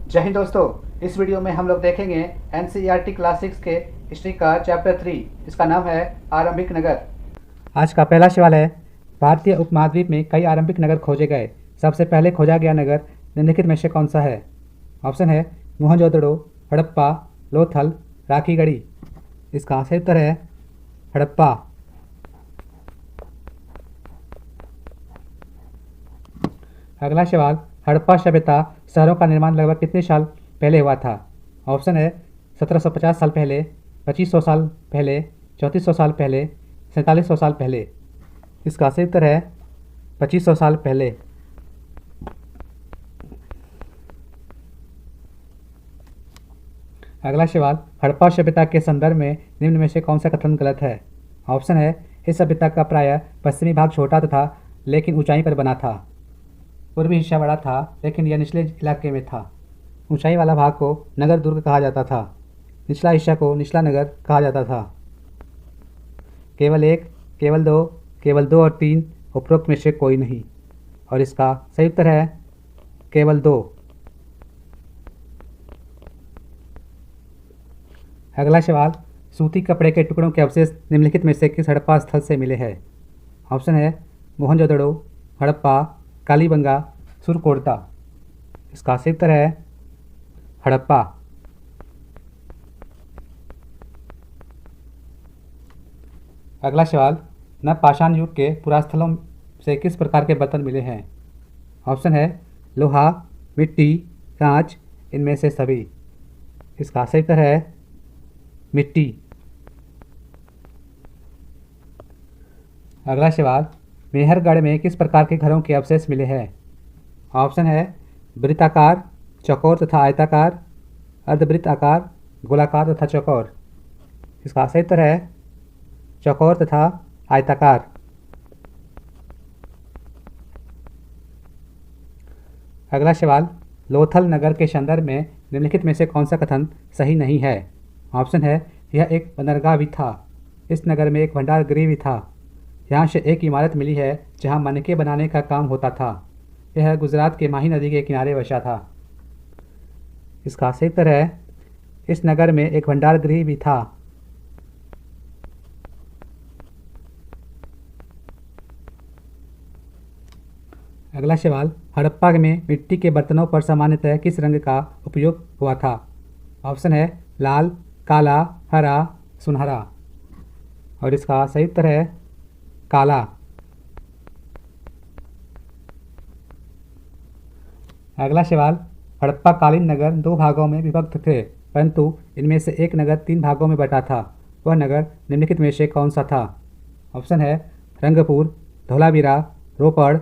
जय हिंद दोस्तों। इस वीडियो में हम लोग देखेंगे एनसीईआरटी क्लास 6 के हिस्ट्री का चैप्टर 3। इसका नाम है आरंभिक नगर। आज का पहला सवाल है, भारतीय उपमहाद्वीप में कई आरंभिक नगर खोजे गए। सबसे पहले खोजा गया नगर निम्नलिखित में से कौन सा है? ऑप्शन है मोहनजोदड़ो, हड़प्पा, लोथल, राखीगढ़ी। इसका सही उत्तर है हड़प्पा। अगला सवाल, हड़प्पा सभ्यता शहरों का निर्माण लगभग कितने साल पहले हुआ था? ऑप्शन है 1750 साल पहले, 2500 साल पहले, 3400 साल पहले, 4700 साल पहले। इसका सही उत्तर है 2500 साल पहले। अगला सवाल, हड़प्पा सभ्यता के संदर्भ में निम्न में से कौन सा कथन गलत है? ऑप्शन है इस सभ्यता का प्रायः पश्चिमी भाग छोटा था लेकिन ऊंचाई पर बना था। पूर्वी हिस्सा बड़ा था लेकिन यह निचले इलाके में था। ऊंचाई वाला भाग को नगर दुर्ग कहा जाता था, निचला हिस्सा को निचला नगर कहा जाता था। केवल एक, केवल दो, केवल दो और तीन, उपरोक्त में से कोई नहीं। और इसका सही उत्तर है केवल दो। अगला सवाल, सूती कपड़े के टुकड़ों के अवशेष निम्नलिखित में से किस हड़प्पा स्थल से मिले हैं? ऑप्शन है मोहनजोदड़ो, हड़प्पा, कालीबंगा, सुरकोर्ता। इसका सही उत्तर है हड़प्पा। अगला सवाल, नवपाषाण युग के पुरास्थलों से किस प्रकार के बर्तन मिले हैं? ऑप्शन है लोहा, मिट्टी, कांच, इनमें से सभी। इसका सही उत्तर है मिट्टी। अगला सवाल, मेहरगढ़ में किस प्रकार के घरों के अवशेष मिले हैं? ऑप्शन है वृत्ताकार, चौकोर तथा आयताकार, अर्धवृत्ताकार, गोलाकार तथा चौकोर। इसका सही उत्तर है चौकोर तथा आयताकार। अगला सवाल, लोथल नगर के संदर्भ में निम्नलिखित में से कौन सा कथन सही नहीं है? ऑप्शन है यह एक बंदरगाह भी था। इस नगर में एक भंडार गृह भी था। यहाँ से एक इमारत मिली है जहाँ मनके बनाने का काम होता था। यह गुजरात के माही नदी के किनारे बसा था। इसका सही उत्तर है इस नगर में एक भंडार गृह भी था। अगला सवाल, हड़प्पा में मिट्टी के बर्तनों पर सामान्यतः किस रंग का उपयोग हुआ था? ऑप्शन है लाल, काला, हरा, सुनहरा। और इसका सही उत्तर है काला। अगला सवाल, हड़प्पा कालीन नगर दो भागों में विभक्त थे परंतु इनमें से एक नगर तीन भागों में बटा था। वह नगर निम्नलिखित में से कौन सा था? ऑप्शन है रंगपुर, धौलावीरा, रोपड़,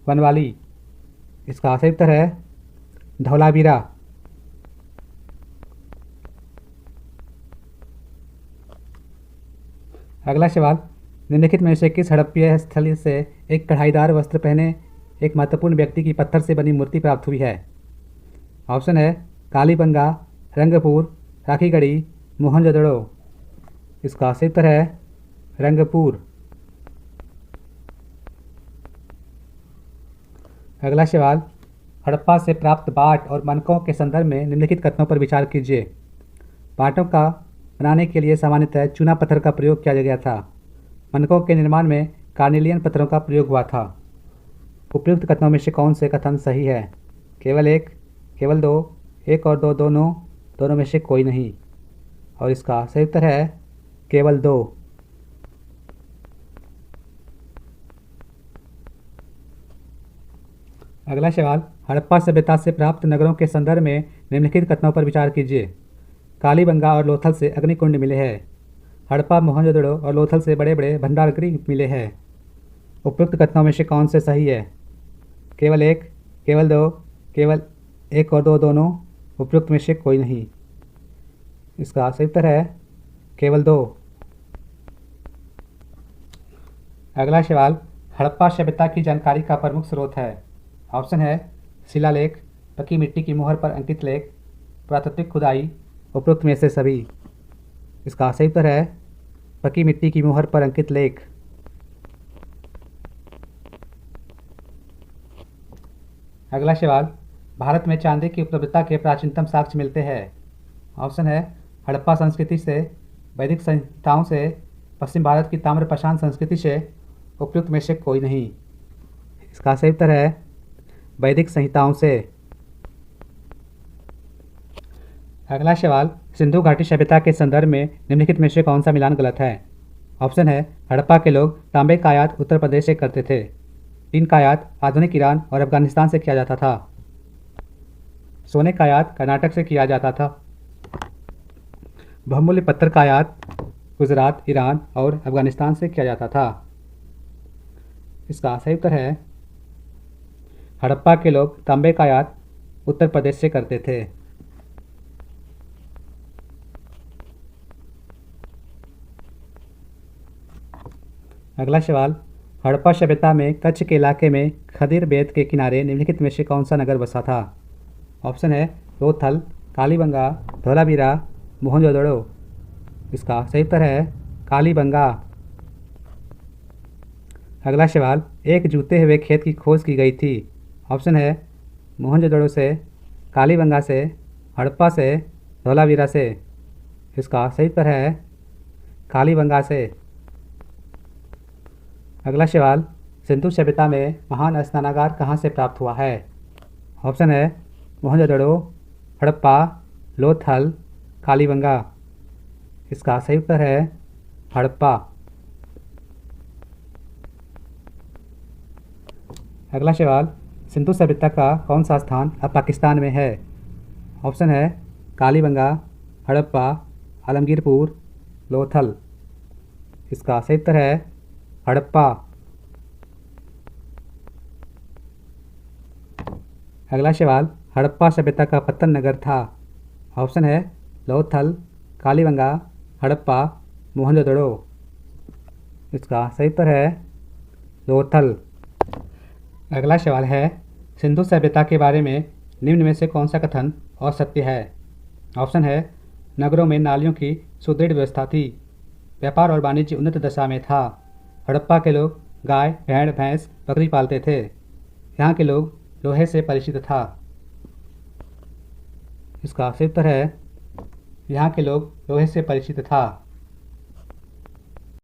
बनवाली। इसका सही उत्तर है धौलावीरा। अगला सवाल, निम्नलिखित में से किस हड़प्पीय स्थल से एक कढ़ाईदार वस्त्र पहने एक महत्वपूर्ण व्यक्ति की पत्थर से बनी मूर्ति प्राप्त हुई है? ऑप्शन है कालीबंगा, रंगपुर, राखीगढ़ी, मोहनजोदड़ो। इसका सही उत्तर है रंगपुर। अगला सवाल, हड़प्पा से प्राप्त बाट और मनकों के संदर्भ में निम्नलिखित कथनों पर विचार कीजिए। बाटों का बनाने के लिए सामान्यतः चूना पत्थर का प्रयोग किया गया था। मनकों के निर्माण में कार्नेलियन पत्थरों का प्रयोग हुआ था। उपयुक्त कथनों में से कौन से कथन सही है? केवल एक, केवल दो, एक और दो, दोनों, दोनों में से कोई नहीं। और इसका सही उत्तर है केवल दो। अगला सवाल, हड़प्पा सभ्यता से प्राप्त नगरों के संदर्भ में निम्नलिखित कथनों पर विचार कीजिए। कालीबंगा और लोथल से अग्निकुंड मिले हैं। हड़प्पा, मोहनजोदड़ो और लोथल से बड़े बड़े भंडारगृह मिले हैं। उपयुक्त कथनों में से कौन से सही है? केवल एक, केवल दो, केवल एक और दो, दोनों, उपयुक्त में से कोई नहीं। इसका सही उत्तर है केवल दो। अगला सवाल, हड़प्पा सभ्यता की जानकारी का प्रमुख स्रोत है। ऑप्शन है शिलालेख, पकी मिट्टी की मोहर पर अंकित लेख, पुरातात्विक खुदाई, उपरोक्त में से सभी। इसका सही उत्तर है पकी मिट्टी की मोहर पर अंकित लेख। अगला सवाल, भारत में चांदी की उपलब्धता के प्राचीनतम साक्ष्य मिलते हैं? ऑप्शन है हड़प्पा संस्कृति से, वैदिक संहिताओं से, पश्चिम भारत की ताम्रपाषाण संस्कृति से, उपयुक्त में से कोई नहीं। इसका सही उत्तर है वैदिक संहिताओं से। अगला सवाल, सिंधु घाटी सभ्यता के संदर्भ में निम्नलिखित में से कौन सा मिलान गलत है? ऑप्शन है हड़प्पा के लोग तांबे का आयात उत्तर प्रदेश से करते थे। टीन का आयात आधुनिक ईरान और अफगानिस्तान से किया जाता था। सोने का आयात कर्नाटक से किया जाता था। बहुमूल्य पत्थर का आयात गुजरात, ईरान और अफगानिस्तान से किया जाता था। इसका सही उत्तर है हड़प्पा के लोग तांबे का आयात उत्तर प्रदेश से करते थे। अगला सवाल, हड़प्पा सभ्यता में कच्छ के इलाके में खदिर बेत के किनारे निम्नलिखित में से कौन सा नगर बसा था? ऑप्शन है लोथल, कालीबंगा, धोलावीरा, मोहनजोदड़ो। इसका सही उत्तर है कालीबंगा। अगला सवाल, एक जूते हुए खेत की खोज की गई थी। ऑप्शन है मोहनजोदड़ो से, कालीबंगा से, हड़प्पा से, धोलावीरा से। इसका सही उत्तर है कालीबंगा से। अगला सवाल, सिंधु सभ्यता में महान स्नानागार कहाँ से प्राप्त हुआ है? ऑप्शन है मोहनजोदड़ो, हड़प्पा, लोथल, कालीबंगा। इसका सही उत्तर है हड़प्पा। अगला सवाल, सिंधु सभ्यता का कौन सा स्थान अब पाकिस्तान में है? ऑप्शन है कालीबंगा, हड़प्पा, आलमगीरपुर, लोथल। इसका सही उत्तर है हड़प्पा। अगला सवाल, हड़प्पा सभ्यता का पतन नगर था। ऑप्शन है लोथल, कालीबंगा, हड़प्पा, मोहनजोदड़ो। इसका सही उत्तर है लोथल। अगला सवाल है, सिंधु सभ्यता के बारे में निम्न में से कौन सा कथन असत्य है? ऑप्शन है नगरों में नालियों की सुदृढ़ व्यवस्था थी, व्यापार और वाणिज्य उन्नत दशा में था, हड़प्पा के लोग गाय, भेड़, भैंस, बकरी पालते थे, यहाँ के लोग लोहे से परिचित था। इसका सही उत्तर है यहाँ के लोग लोहे से परिचित था।